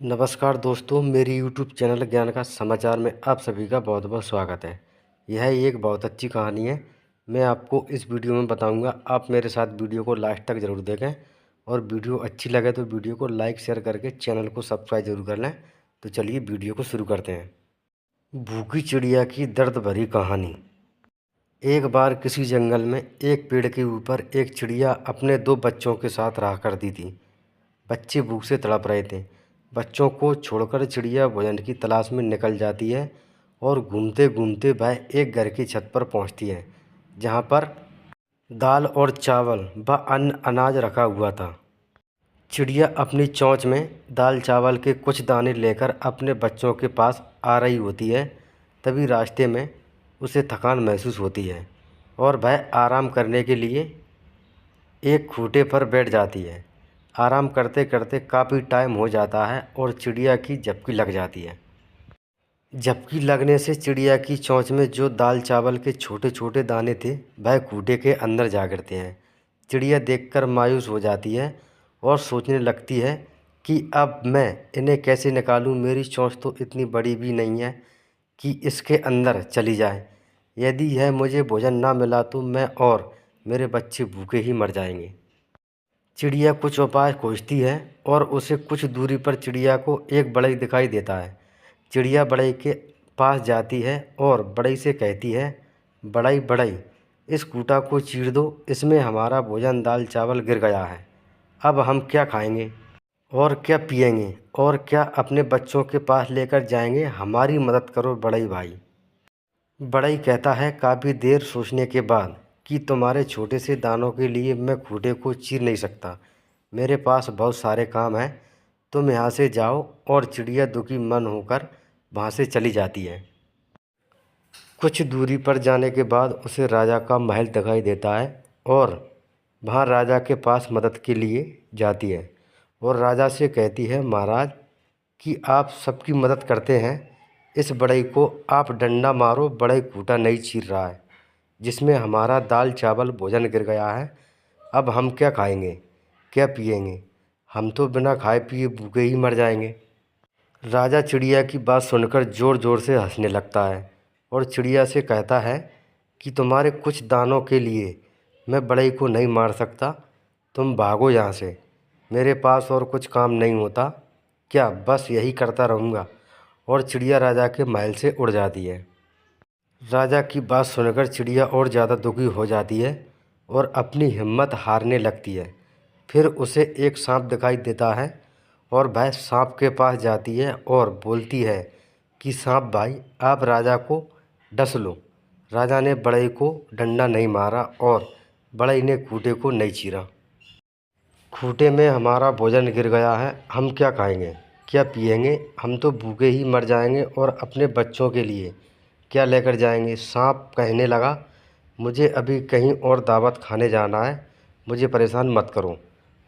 नमस्कार दोस्तों, मेरी यूट्यूब चैनल ज्ञान का समाचार में आप सभी का बहुत बहुत स्वागत है। यह एक बहुत अच्छी कहानी है। मैं आपको इस वीडियो में बताऊंगा। आप मेरे साथ वीडियो को लास्ट तक ज़रूर देखें और वीडियो अच्छी लगे तो वीडियो को लाइक शेयर करके चैनल को सब्सक्राइब जरूर कर लें। तो चलिए वीडियो को शुरू करते हैं। भूखी चिड़िया की दर्द भरी कहानी। एक बार किसी जंगल में एक पेड़ के ऊपर एक चिड़िया अपने दो बच्चों के साथ रहा करती थी। बच्चे भूख से तड़प रहे थे। बच्चों को छोड़कर चिड़िया भोजन की तलाश में निकल जाती है और घूमते घूमते वह एक घर की छत पर पहुंचती है, जहां पर दाल और चावल व अन्य अनाज रखा हुआ था। चिड़िया अपनी चोंच में दाल चावल के कुछ दाने लेकर अपने बच्चों के पास आ रही होती है। तभी रास्ते में उसे थकान महसूस होती है और वह आराम करने के लिए एक खूंटे पर बैठ जाती है। आराम करते करते काफ़ी टाइम हो जाता है और चिड़िया की झपकी लग जाती है। झपकी लगने से चिड़िया की चोंच में जो दाल चावल के छोटे छोटे दाने थे वह खूंटे के अंदर जा गिरते हैं। चिड़िया देखकर मायूस हो जाती है और सोचने लगती है कि अब मैं इन्हें कैसे निकालूं। मेरी चोंच तो इतनी बड़ी भी नहीं है कि इसके अंदर चली जाए। यदि यह मुझे भोजन ना मिला तो मैं और मेरे बच्चे भूखे ही मर जाएंगे। चिड़िया कुछ उपाय खोजती है और उसे कुछ दूरी पर चिड़िया को एक बढ़ई दिखाई देता है। चिड़िया बढ़ई के पास जाती है और बढ़ई से कहती है, बढ़ई बढ़ई, इस कूटा को चीर दो, इसमें हमारा भोजन दाल चावल गिर गया है। अब हम क्या खाएंगे और क्या पिएंगे और क्या अपने बच्चों के पास लेकर जाएंगे। हमारी मदद करो बढ़ई भाई। बढ़ई कहता है काफ़ी देर सोचने के बाद कि तुम्हारे छोटे से दानों के लिए मैं खूंटे को चीर नहीं सकता। मेरे पास बहुत सारे काम हैं, तुम यहाँ से जाओ। और चिड़िया दुखी मन होकर वहाँ से चली जाती है। कुछ दूरी पर जाने के बाद उसे राजा का महल दिखाई देता है और वहाँ राजा के पास मदद के लिए जाती है और राजा से कहती है, महाराज कि आप सबकी मदद करते हैं, इस बढ़ई को आप डंडा मारो, बढ़ई खूंटा नहीं चीर रहा है जिसमें हमारा दाल चावल भोजन गिर गया है। अब हम क्या खाएंगे, क्या पिएंगे, हम तो बिना खाए पिए भूखे ही मर जाएंगे। राजा चिड़िया की बात सुनकर ज़ोर ज़ोर से हंसने लगता है और चिड़िया से कहता है कि तुम्हारे कुछ दानों के लिए मैं बढ़ई को नहीं मार सकता। तुम भागो यहाँ से, मेरे पास और कुछ काम नहीं होता क्या, बस यही करता रहूँगा। और चिड़िया राजा के महल से उड़ जाती है। राजा की बात सुनकर चिड़िया और ज़्यादा दुखी हो जाती है और अपनी हिम्मत हारने लगती है। फिर उसे एक सांप दिखाई देता है और वह सांप के पास जाती है और बोलती है कि सांप भाई, आप राजा को डस लो। राजा ने बढ़ई को डंडा नहीं मारा और बढ़ई ने खूंटे को नहीं चीरा। खूंटे में हमारा भोजन गिर गया है, हम क्या खाएंगे, क्या पिएंगे, हम तो भूखे ही मर जाएंगे और अपने बच्चों के लिए क्या लेकर जाएंगे। सांप कहने लगा, मुझे अभी कहीं और दावत खाने जाना है, मुझे परेशान मत करो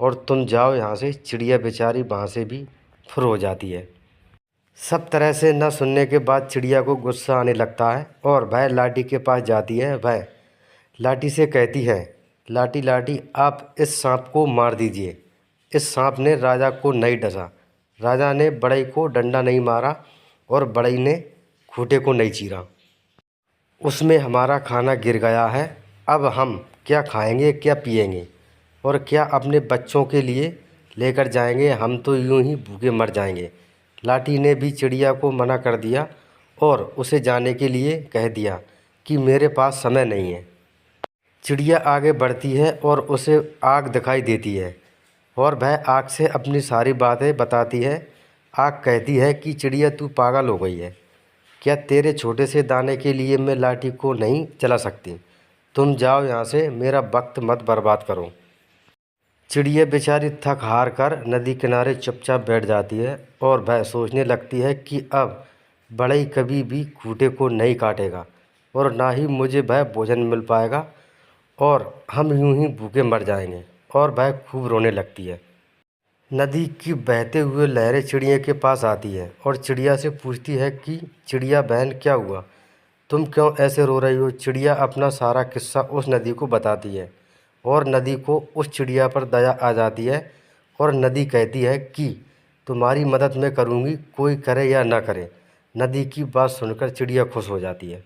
और तुम जाओ यहाँ से। चिड़िया बेचारी वहाँ से भी फुर हो जाती है। सब तरह से न सुनने के बाद चिड़िया को गुस्सा आने लगता है और वह लाठी के पास जाती है। वह लाठी से कहती है, लाठी लाठी, आप इस सांप को मार दीजिए। इस सांप ने राजा को नहीं डसा, राजा ने बढ़ई को डंडा नहीं मारा और बढ़ई ने खूंटे को नहीं चीरा, उसमें हमारा खाना गिर गया है। अब हम क्या खाएंगे, क्या पिएंगे और क्या अपने बच्चों के लिए लेकर जाएंगे, हम तो यूं ही भूखे मर जाएंगे। लाठी ने भी चिड़िया को मना कर दिया और उसे जाने के लिए कह दिया कि मेरे पास समय नहीं है। चिड़िया आगे बढ़ती है और उसे आग दिखाई देती है और वह आग से अपनी सारी बातें बताती है। आग कहती है कि चिड़िया, तू पागल हो गई है क्या, तेरे छोटे से दाने के लिए मैं लाठी को नहीं चला सकती। तुम जाओ यहाँ से, मेरा वक्त मत बर्बाद करो। चिड़िया बेचारी थक हार कर नदी किनारे चुपचाप बैठ जाती है और वह सोचने लगती है कि अब बढ़ई कभी भी खूंटे को नहीं काटेगा और ना ही मुझे वह भोजन मिल पाएगा और हम यूं ही भूखे मर जाएंगे। और वह खूब रोने लगती है। नदी की बहते हुए लहरें चिड़िया के पास आती है और चिड़िया से पूछती है कि चिड़िया बहन, क्या हुआ, तुम क्यों ऐसे रो रही हो। चिड़िया अपना सारा किस्सा उस नदी को बताती है और नदी को उस चिड़िया पर दया आ जाती है और नदी कहती है कि तुम्हारी मदद मैं करूँगी, कोई करे या ना करे। नदी की बात सुनकर चिड़िया खुश हो जाती है।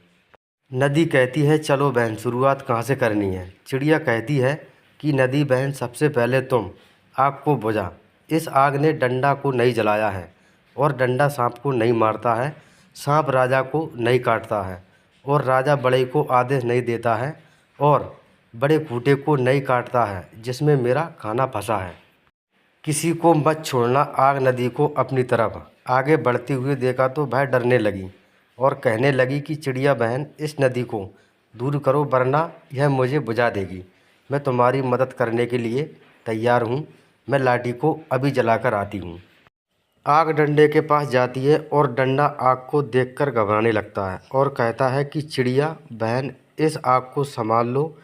नदी कहती है, चलो बहन, शुरुआत कहाँ से करनी है। चिड़िया कहती है कि नदी बहन, सबसे पहले तुम आग को बुझा। इस आग ने डंडा को नहीं जलाया है और डंडा सांप को नहीं मारता है, सांप राजा को नहीं काटता है और राजा बड़े को आदेश नहीं देता है और बड़े खूंटे को नहीं काटता है जिसमें मेरा खाना फंसा है। किसी को मत छोड़ना। आग नदी को अपनी तरफ आगे बढ़ती हुई देखा तो वह डरने लगी और कहने लगी कि चिड़िया बहन, इस नदी को दूर करो वरना यह मुझे बुझा देगी। मैं तुम्हारी मदद करने के लिए तैयार हूँ। मैं लाठी को अभी जलाकर आती हूँ। आग डंडे के पास जाती है और डंडा आग को देखकर घबराने लगता है और कहता है कि चिड़िया बहन, इस आग को संभाल लो,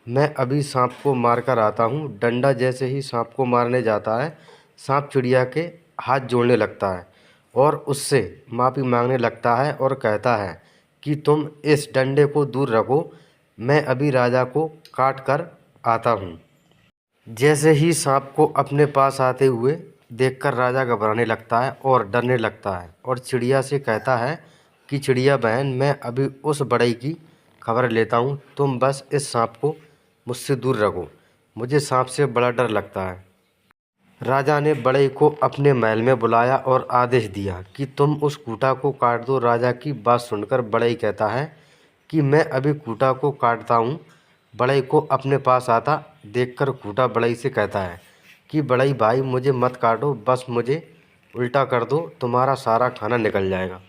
मैं अभी सांप को मार कर आता हूँ। डंडा जैसे ही सांप को मारने जाता है, सांप चिड़िया के हाथ जोड़ने लगता है और उससे माफ़ी मांगने लगता है और कहता है कि तुम इस डंडे को दूर रखो, मैं अभी राजा को काट कर आता हूँ। जैसे ही सांप को अपने पास आते हुए देखकर राजा घबराने लगता है और डरने लगता है और चिड़िया से कहता है कि चिड़िया बहन, मैं अभी उस बड़ई की खबर लेता हूँ, तुम बस इस सांप को मुझसे दूर रखो, मुझे सांप से बड़ा डर लगता है। राजा ने बड़ई को अपने महल में बुलाया और आदेश दिया कि तुम उस कूटा को काट दो। राजा की बात सुनकर बड़ई कहता है कि मैं अभी कूटा को काटता हूँ। बड़ई को अपने पास आता देखकर कूटा बड़ई से कहता है कि बड़ई भाई, मुझे मत काटो, बस मुझे उल्टा कर दो, तुम्हारा सारा खाना निकल जाएगा।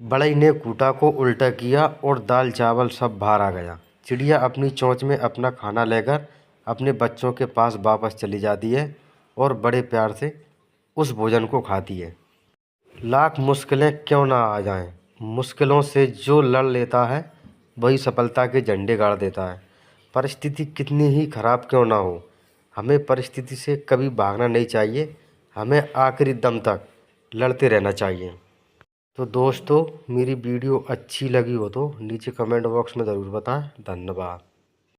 बड़ई ने कूटा को उल्टा किया और दाल चावल सब बाहर आ गया। चिड़िया अपनी चोंच में अपना खाना लेकर अपने बच्चों के पास वापस चली जाती है और बड़े प्यार से उस भोजन को खाती है। लाख मुश्किलें क्यों ना आ जाएं, मुश्किलों से जो लड़ लेता है वही सफलता के झंडे गाड़ देता है। परिस्थिति कितनी ही खराब क्यों ना हो, हमें परिस्थिति से कभी भागना नहीं चाहिए, हमें आखिरी दम तक लड़ते रहना चाहिए। तो दोस्तों, मेरी वीडियो अच्छी लगी हो तो नीचे कमेंट बॉक्स में ज़रूर बताएं। धन्यवाद।